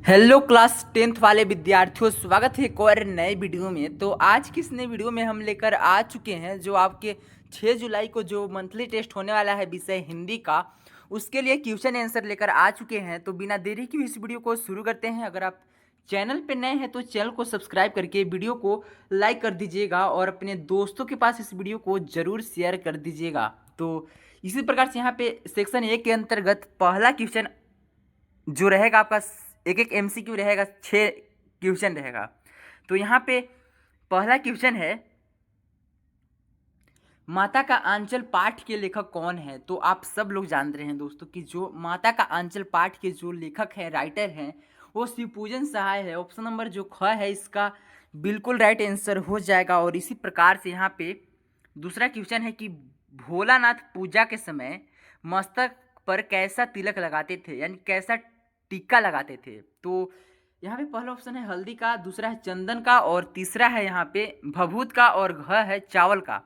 Hello class 10th वाले विद्यार्थियों, स्वागत है एक और नए वीडियो में। तो आज की इस नए वीडियो में हम लेकर आ चुके हैं जो आपके 6 जुलाई को जो मंथली टेस्ट होने वाला है विषय हिंदी का, उसके लिए क्वेश्चन आंसर लेकर आ चुके हैं। तो बिना देरी के इस वीडियो को शुरू करते हैं। अगर आप चैनल पर नए हैं तो चैनल को सब्सक्राइब करके वीडियो को लाइक कर दीजिएगा और अपने दोस्तों के पास इस वीडियो को ज़रूर शेयर कर दीजिएगा। तो इसी प्रकार से यहाँ पे सेक्शन 1 के अंतर्गत पहला क्वेश्चन जो रहेगा आपका, एक एक एमसीक्यू रहेगा, 6 क्वेश्चन रहेगा। तो यहाँ पे पहला क्वेश्चन है, माता का आंचल पाठ के लेखक कौन है? तो आप सब लोग जान रहे हैं दोस्तों कि जो माता का आंचल पाठ के जो लेखक हैं, राइटर हैं, वो शिवपूजन सहाय है। ऑप्शन नंबर जो ख है इसका बिल्कुल राइट आंसर हो जाएगा। और इसी प्रकार से यहाँ पे दूसरा क्वेश्चन है कि भोलानाथ पूजा के समय मस्तक पर कैसा तिलक लगाते थे, यानी कैसा टीका लगाते थे? तो यहाँ पे पहला ऑप्शन है हल्दी का, दूसरा है चंदन का, और तीसरा है यहाँ पे भभूत का, और घ है चावल का।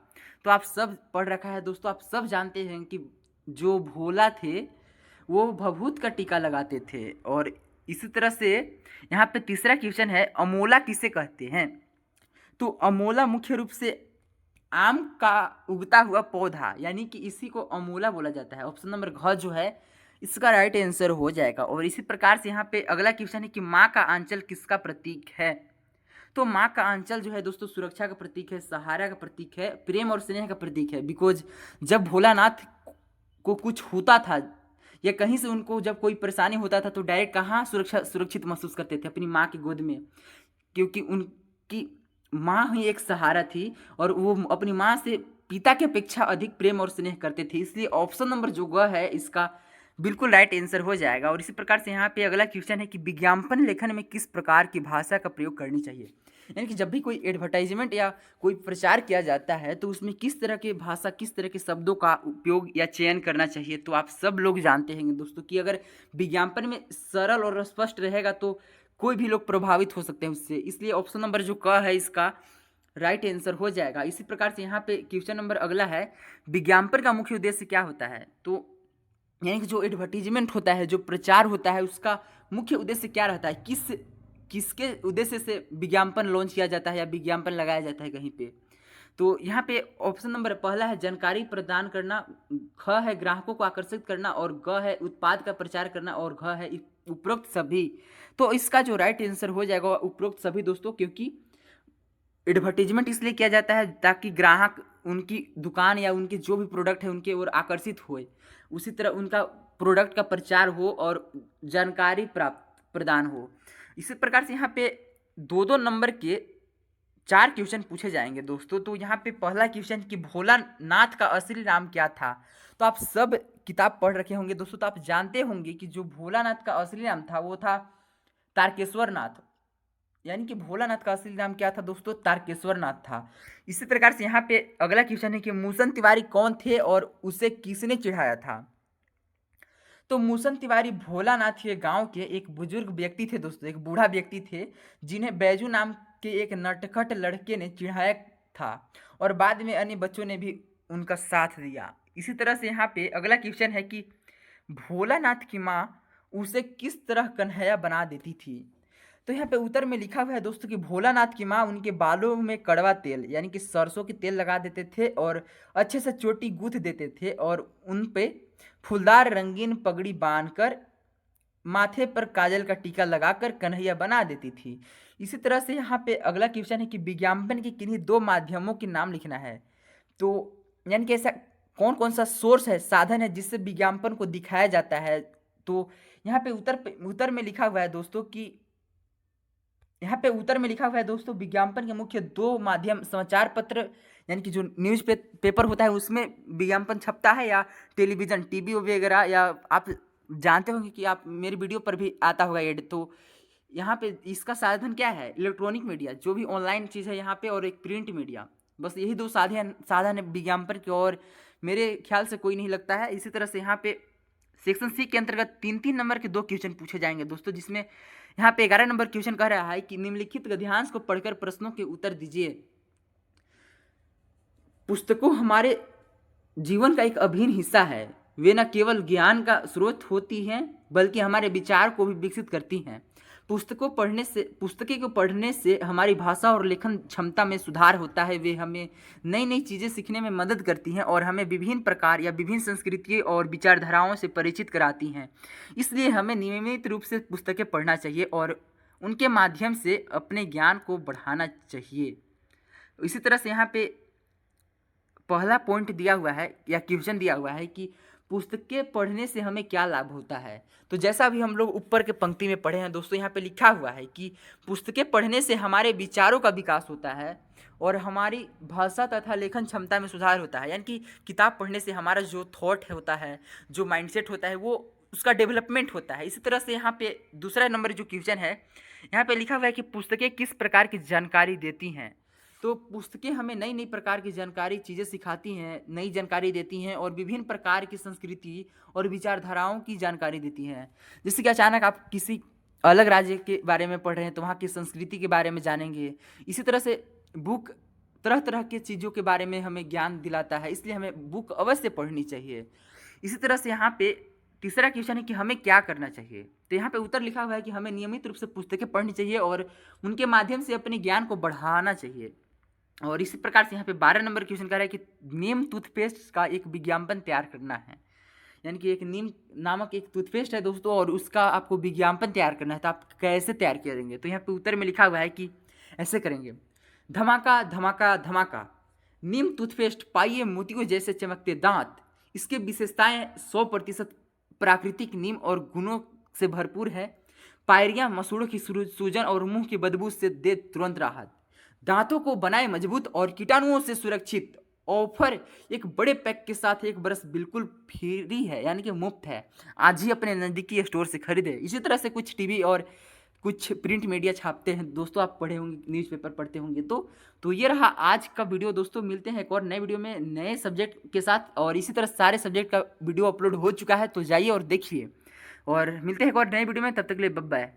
तो आप सब पढ़ रखा है दोस्तों, आप सब जानते हैं कि जो भोला थे वो भभूत का टीका लगाते थे। और इसी तरह से यहाँ पे तीसरा क्वेश्चन है, अमोला किसे कहते हैं? तो अमोला मुख्य रूप से आम का उगता हुआ पौधा, यानी कि इसी को अमोला बोला जाता है। ऑप्शन नंबर घ जो है इसका राइट आंसर हो जाएगा। और इसी प्रकार से यहाँ पे अगला क्वेश्चन है कि माँ का आंचल किसका प्रतीक है? तो माँ का आंचल जो है दोस्तों सुरक्षा का प्रतीक है, सहारा का प्रतीक है, प्रेम और स्नेह का प्रतीक है। बिकॉज जब भोलानाथ को कुछ होता था या कहीं से उनको जब कोई परेशानी होता था तो डायरेक्ट कहाँ सुरक्षित महसूस करते थे? अपनी माँ की गोद में, क्योंकि उनकी माँ ही एक सहारा थी और वो अपनी माँ से पिता की अपेक्षा अधिक प्रेम और स्नेह करते थे। इसलिए ऑप्शन नंबर जो ग है इसका बिल्कुल राइट आंसर हो जाएगा। और इसी प्रकार से यहाँ पे अगला क्वेश्चन है कि विज्ञापन लेखन में किस प्रकार की भाषा का प्रयोग करनी चाहिए? यानी कि जब भी कोई एडवर्टाइजमेंट या कोई प्रचार किया जाता है तो उसमें किस तरह की भाषा, किस तरह के शब्दों का उपयोग या चयन करना चाहिए? तो आप सब लोग जानते हैं दोस्तों कि अगर विज्ञापन में सरल और स्पष्ट रहेगा तो कोई भी लोग प्रभावित हो सकते हैं उससे। इसलिए ऑप्शन नंबर जो क है इसका राइट आंसर हो जाएगा। इसी प्रकार से यहाँ पे क्वेश्चन नंबर अगला है, विज्ञापन का मुख्य उद्देश्य क्या होता है? तो यानी कि जो एडवर्टीजमेंट होता है, जो प्रचार होता है, उसका मुख्य उद्देश्य क्या रहता है? किसके उद्देश्य से विज्ञापन लॉन्च किया जाता है या विज्ञापन लगाया जाता है कहीं पे? तो यहाँ पे ऑप्शन नंबर पहला है जानकारी प्रदान करना, ख है ग्राहकों को आकर्षित करना, और ग है उत्पाद का प्रचार करना, और घ है उपरोक्त सभी। तो इसका जो राइट आंसर हो जाएगा उपरोक्त सभी दोस्तों, क्योंकि एडवर्टीजमेंट इसलिए किया जाता है ताकि ग्राहक उनकी दुकान या उनके जो भी प्रोडक्ट है उनके ओर आकर्षित होए, उसी तरह उनका प्रोडक्ट का प्रचार हो और जानकारी प्रदान हो। इसी प्रकार से यहाँ पे 2-2 नंबर के 4 क्वेश्चन पूछे जाएंगे दोस्तों। तो यहाँ पे पहला क्वेश्चन कि भोलानाथ का असली नाम क्या था? तो आप सब किताब पढ़ रखे होंगे दोस्तों, तो आप जानते होंगे कि जो भोलानाथ का असली नाम था वो था तारकेश्वर नाथ। यानी कि भोलानाथ का असली नाम क्या था दोस्तों? तारकेश्वर नाथ था। इसी प्रकार से यहाँ पे अगला क्वेश्चन है कि मूसन तिवारी कौन थे और उसे किसने चिढ़ाया था? तो मूसन तिवारी भोलानाथ के गांव के एक बुजुर्ग व्यक्ति थे दोस्तों, एक बूढ़ा व्यक्ति थे जिन्हें बैजू नाम के एक नटखट लड़के ने चिढ़ाया था, और बाद में अन्य बच्चों ने भी उनका साथ दिया। इसी तरह से यहाँ पे अगला क्वेश्चन है कि भोलानाथ की माँ उसे किस तरह कन्हैया बना देती थी? तो यहाँ पे उत्तर में लिखा हुआ है दोस्तों कि भोलानाथ की माँ उनके बालों में कड़वा तेल, यानी कि सरसों के तेल लगा देते थे और अच्छे से चोटी गूंथ देते थे, और उन पे फूलदार रंगीन पगड़ी बांधकर माथे पर काजल का टीका लगाकर कन्हैया बना देती थी। इसी तरह से यहाँ पे अगला क्वेश्चन है कि विज्ञापन के किन्हीं 2 माध्यमों के नाम लिखना है। तो यानी कि ऐसा कौन कौन सा सोर्स है, साधन है जिससे विज्ञापन को दिखाया जाता है? तो यहाँ पे उत्तर में लिखा हुआ है दोस्तों कि यहाँ पे उत्तर में लिखा हुआ है दोस्तों, विज्ञापन के मुख्य 2 माध्यम समाचार पत्र, यानी कि जो न्यूज़ पेपर होता है उसमें विज्ञापन छपता है, या टेलीविज़न टीवी वगैरह, या आप जानते होंगे कि आप मेरी वीडियो पर भी आता होगा ऐड। तो यहाँ पे इसका साधन क्या है? इलेक्ट्रॉनिक मीडिया, जो भी ऑनलाइन चीज़ है यहाँ पे, और एक प्रिंट मीडिया। बस यही 2 साधन है विज्ञापन के, और मेरे ख्याल से कोई नहीं लगता है। इसी तरह से यहाँ पे सेक्शन सी के अंतर्गत 3-3 नंबर के 2 क्वेश्चन पूछे जाएंगे दोस्तों, जिसमें यहाँ पे 11 नंबर क्वेश्चन कह रहा है कि निम्नलिखित गद्यांश को पढ़कर प्रश्नों के उत्तर दीजिए। पुस्तकों हमारे जीवन का एक अभिन्न हिस्सा है। वे न केवल ज्ञान का स्रोत होती हैं बल्कि हमारे विचार को भी विकसित करती हैं। पुस्तकें को पढ़ने से हमारी भाषा और लेखन क्षमता में सुधार होता है। वे हमें नई-नई चीज़ें सीखने में मदद करती हैं और हमें विभिन्न प्रकार या विभिन्न संस्कृतियों और विचारधाराओं से परिचित कराती हैं। इसलिए हमें नियमित रूप से पुस्तकें पढ़ना चाहिए और उनके माध्यम से अपने ज्ञान को बढ़ाना चाहिए। इसी तरह से यहाँ पे पहला पॉइंट दिया हुआ है या क्वेश्चन दिया हुआ है कि पुस्तकें पढ़ने से हमें क्या लाभ होता है। तो जैसा भी हम लोग ऊपर के पंक्ति में पढ़े हैं दोस्तों, यहाँ पे लिखा हुआ है कि पुस्तकें पढ़ने से हमारे विचारों का विकास होता है और हमारी भाषा तथा लेखन क्षमता में सुधार होता है। यानी कि किताब पढ़ने से हमारा जो थॉट होता है, जो माइंडसेट होता है, वो उसका डेवलपमेंट होता है। इसी तरह से यहाँ पे दूसरा नंबर जो क्वेश्चन है, यहाँ पे लिखा हुआ है कि पुस्तकें किस प्रकार की जानकारी देती हैं। तो पुस्तकें हमें नई नई प्रकार की जानकारी चीज़ें सिखाती हैं, नई जानकारी देती हैं और विभिन्न प्रकार की संस्कृति और विचारधाराओं की जानकारी देती हैं। जैसे कि अचानक आप किसी अलग राज्य के बारे में पढ़ रहे हैं तो वहाँ की संस्कृति के बारे में जानेंगे। इसी तरह से बुक तरह तरह के चीज़ों के बारे में हमें ज्ञान दिलाता है, इसलिए हमें बुक अवश्य पढ़नी चाहिए। इसी तरह से यहाँ पे तीसरा क्वेश्चन है कि हमें क्या करना चाहिए। तो यहाँ पे उत्तर लिखा हुआ है कि हमें नियमित रूप से पुस्तकें पढ़नी चाहिए और उनके माध्यम से अपने ज्ञान को बढ़ाना चाहिए। और इसी प्रकार से यहाँ पे 12 नंबर क्वेश्चन कह रहा है कि नीम टूथपेस्ट का एक विज्ञापन तैयार करना है। यानी कि एक नीम नामक एक टूथपेस्ट है दोस्तों और उसका आपको विज्ञापन तैयार करना है, तो आप कैसे तैयार करेंगे। तो यहाँ पे उत्तर में लिखा हुआ है कि ऐसे करेंगे। धमाका धमाका धमाका, नीम टूथपेस्ट पाइए मोतियों जैसे चमकते दांत। इसके विशेषताएं 100% प्राकृतिक नीम और गुणों से भरपूर है। पायरियां मसूड़ों की सूजन और मुंह की बदबू से दे तुरंत राहत। दांतों को बनाए मजबूत और कीटाणुओं से सुरक्षित। ऑफर एक बड़े पैक के साथ एक बरस बिल्कुल फ्री है, यानी कि मुफ्त है। आज ही अपने नज़दीकी स्टोर से खरीदें। इसी तरह से कुछ टीवी और कुछ प्रिंट मीडिया छापते हैं दोस्तों, आप पढ़े होंगे, न्यूज़पेपर पढ़ते होंगे। तो ये रहा आज का वीडियो दोस्तों। मिलते हैं एक और नए वीडियो में नए सब्जेक्ट के साथ, और इसी तरह सारे सब्जेक्ट का वीडियो अपलोड हो चुका है, तो जाइए और देखिए। और मिलते हैं एक और नए वीडियो में, तब तक के लिए बाय बाय।